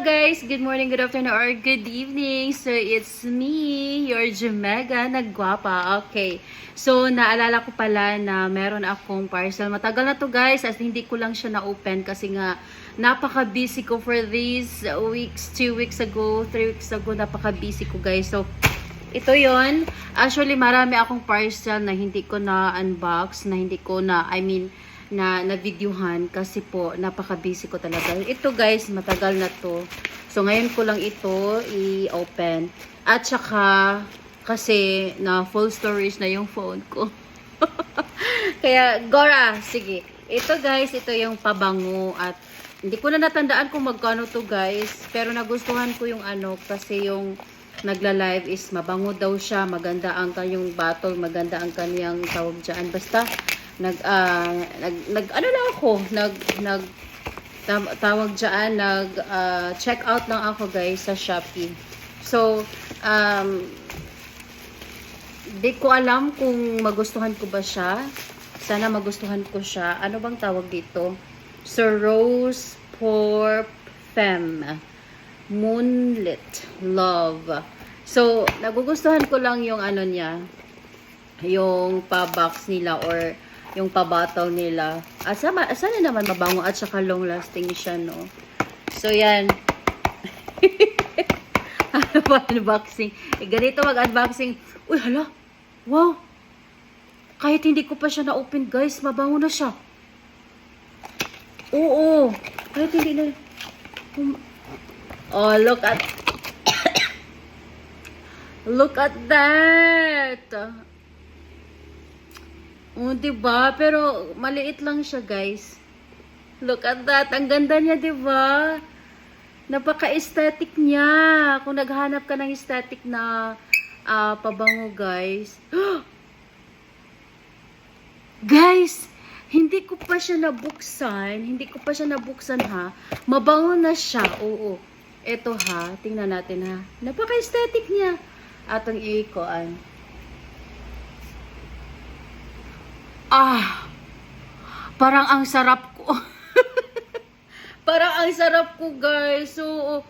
guys! Good morning, good afternoon, or good evening. So, it's me, your Jemega, nagwapa. Okay. So, naalala ko pala na meron akong parcel. Matagal na to guys, as hindi ko lang siya na-open kasi nga napaka-busy ko for these weeks, 2 weeks ago, 3 weeks ago, napaka-busy ko guys. So, ito yon. Actually, marami akong parcel na hindi ko na-unbox, na hindi ko na, na videohan kasi po napaka-busy ko talaga. Ito guys, matagal na to. So ngayon ko lang ito i-open. At saka kasi na full storage na yung phone ko. Kaya Gora, sige. Ito guys, ito yung pabango at hindi ko na natandaan kung magkano to guys, pero nagustuhan ko yung ano kasi yung nagla-live is mabango daw siya, maganda ang kanyang bottle, maganda ang kanyang tawag diyan. Basta check out lang ako guys sa Shopee. So di ko alam kung magustuhan ko ba siya. Sana magustuhan ko siya. Ano bang tawag dito? So Rose for Femme Moonlit Love. So nagugustuhan ko lang yung ano niya, yung pa-box nila or yung pa-bottle nila. Sana naman mabango at saka long lasting siya, no? So, yan. Ano ba unboxing? Ganito mag-unboxing. Uy, hala. Wow. Kahit hindi ko pa siya na-open, guys, mabango na siya. Oo. Kahit hindi na. Oh, look at look at that. Oh, diba? Pero maliit lang siya, guys. Look at that. Ang ganda niya, diba? Napaka-aesthetic niya. Kung naghanap ka ng aesthetic na pabango, guys. Guys, hindi ko pa siya nabuksan. Hindi ko pa siya nabuksan, ha? Mabango na siya. Oo. Ito, ha? Tingnan natin, ha? Napaka-aesthetic niya. Atong i-ikoan. Parang ang sarap ko. Parang ang sarap ko, guys. So,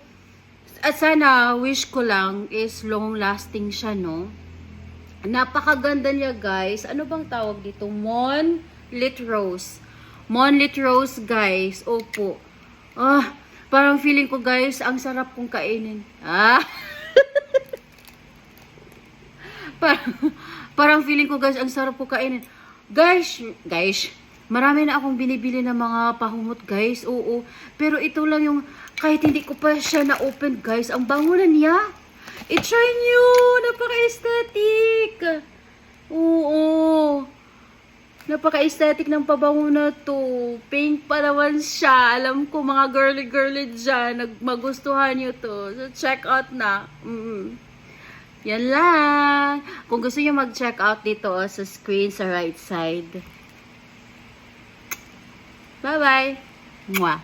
at sana, wish ko lang is long lasting siya, no? Napakaganda niya, guys. Ano bang tawag dito? Moonlit Rose. Moonlit Rose, guys. Opo. Parang feeling ko, guys, ang sarap kong kainin. Parang feeling ko, guys, ang sarap ko kainin. Guys, marami na akong binibili ng mga pahumot, guys. Oo. Pero ito lang yung, kahit hindi ko pa siya na-open, guys. Ang bango na niya. I-try nyo. Napaka-aesthetic. Oo. Napaka-aesthetic ng pabango na to. Pink pa naman siya. Alam ko, mga girly-girly dyan, magustuhan nyo to. So, check out na. Yan lang. Kung gusto nyo mag-check out dito sa screen sa right side. Bye-bye. Mwah.